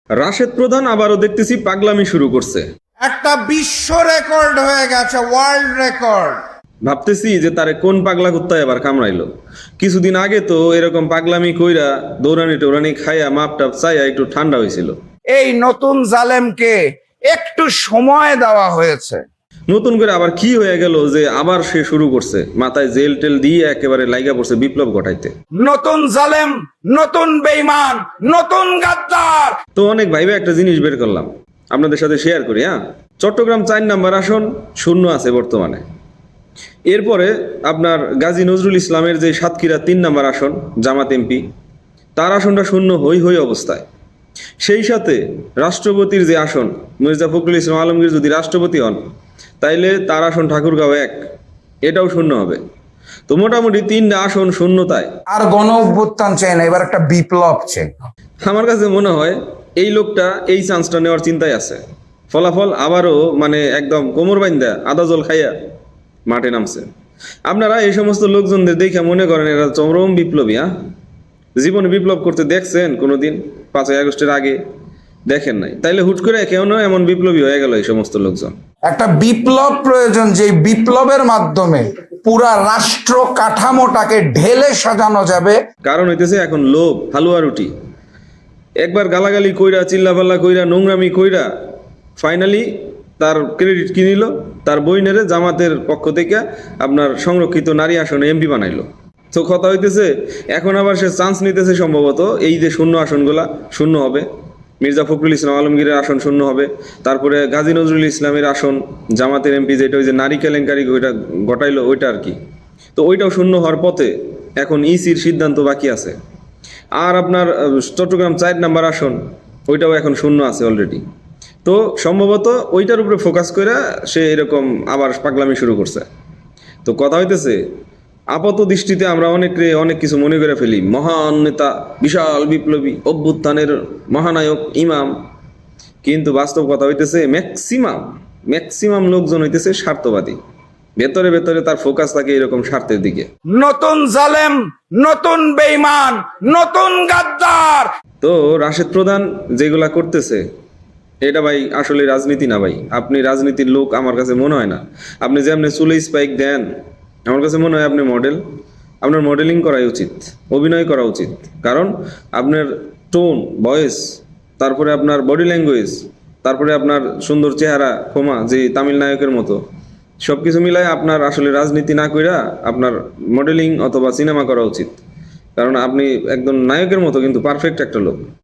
রাশেদ প্রধান আবারও দেখতেছি পাগলামি শুরু করছে। একটা বিশ্ব রেকর্ড হয়ে গেছে, ওয়ার্ল্ড রেকর্ড। ভাবতেছি যে তারে কোন পাগলা কুত্তায় এবার কামড়াইলো। কিছুদিন আগে তো এরকম পাগলামি কইরা দৌড়ানি টোরানি খাইয়া মাপ টাপ চাইয়া একটু ঠান্ডা হয়েছিল। এই নতুন জালেমকে একটু সময় দেওয়া হয়েছে। নতুন করে আবার কি হয়ে গেল যে আবার সে শুরু করছে মাথায় জেল টেল দিয়ে একেবারে লাইগা পড়ছে বিপ্লব ঘটাইতে। নতুন জালেম, নতুন বেঈমান, নতুন গাদ্দার। তো অনেক ভাইবে একটা জিনিস বের করলাম, আপনাদের সাথে শেয়ার করি। চট্টগ্রাম 4 নম্বর আসন শূন্য আছে বর্তমানে। এরপরে আপনার গাজী নজরুল ইসলামের যে সাতক্ষীরা 3 নম্বর আসন জামাত এমপি, তার আসনটা শূন্য হই হই অবস্থায়। সেই সাথে রাষ্ট্রপতির যে আসন মির্জা ফখরুল ইসলাম আলমগীর যদি রাষ্ট্রপতি হন, তাইলে তার আসন ঠাকুরগাঁও 1, এটাও শূন্য হবে। তো মোটামুটি 3টা আসন শূন্যতায়। আর গণ অভ্যুত্থান চাই না, এবার একটা বিপ্লব চাই। আমার কাছে মনে হয় এই লোকটা এই চান্সটা নেওয়ার চিন্তায় আছে। ফলাফল আবারও মানে একদম কোমর বাইন্দা আদা জল খাইয়া মাঠে নামছে। আপনারা এই সমস্ত লোকজনদের দেখে মনে করেন এরা চরম বিপ্লবী। জীবনে বিপ্লব করতে দেখছেন কোনোদিন? 5ই আগস্টের আগে দেখেন নাই, তাইলে হুট করে কেউ নয় এমন বিপ্লবী হয়ে গেল এই সমস্ত লোকজন। একটা বিপ্লব প্রয়োজন, যে বিপ্লবের মাধ্যমে পুরা রাষ্ট্র কাঠামোটাকে ঢেলে সাজানো যাবে। কারণ হইতেছে এখন লোভ, হালুয়া রুটি। একবার গালাগালি কইরা চিল্লাপাল্লা কইরা নোংরামি কইরা ফাইনালি তার ক্রেডিট কিনিল, তার বইনেরে জামাতের পক্ষ থেকে আপনার সংরক্ষিত নারী আসনে এমপি বানাইলো। তো কথা হইতেছে এখন আবার সে চান্স নিতেছে, সম্ভবত এই যে শূন্য আসনগুলা শূন্য হবে। মির্জা ফখরুল ইসলাম আলমগীরের আসন শূন্য হবে, তারপরে গাজী নজরুল ইসলামের আসন জামাতের এমপি যেটা ওই যে নারী কেলেঙ্কারি ওইটা ঘটাইলো ওইটা আর কি। তো ওইটাও শূন্য হওয়ার পথে। এখন ইসির সিদ্ধান্ত বাকি আছে। আর আপনার চট্টগ্রাম 4 নম্বর আসন ওইটাও এখন শূন্য আছে অলরেডি। তো সম্ভবত ওইটার উপরে ফোকাস করে সে এরকম আবার পাগলামি শুরু করছে। তো কথা হইতেছে আপাত দৃষ্টিতে আমরা অনেক কিছু মনে করে ফেলি, মহান নেতা, বিশাল বিপ্লবী, অভ্যুত্থানের মহানায়ক, ইমাম। কিন্তু বাস্তব কথা হইতেছে ম্যাক্সিমাম লোকজন হইতেছে স্বার্থবাদী। ভেতরে ভেতরে তার ফোকাস থাকে এরকম স্বার্থের দিকে। নতুন জালেম, নতুন বেঈমান, নতুন গাদ্দার। তো রাশেদ প্রধান যেগুলা করতেছে এটা ভাই আসলে রাজনীতি না ভাই। আপনি রাজনীতির লোক আমার কাছে মনে হয় না। আপনি যে আপনি চুলে স্পাইক দেন, আমার কাছে মনে হয় আপনি মডেল। আপনার মডেলিং করাই উচিত, অভিনয় করা উচিত। কারণ আপনার টোন, ভয়েস, তারপরে আপনার বডি ল্যাঙ্গুয়েজ, তারপরে আপনার সুন্দর চেহারা ক্ষমা যে তামিল নায়কের মতো, সব কিছু মিলায় আপনার আসলে রাজনীতি না কইরা আপনার মডেলিং অথবা সিনেমা করা উচিত। কারণ আপনি একদম নায়কের মতো কিন্তু পারফেক্ট একটা লোক।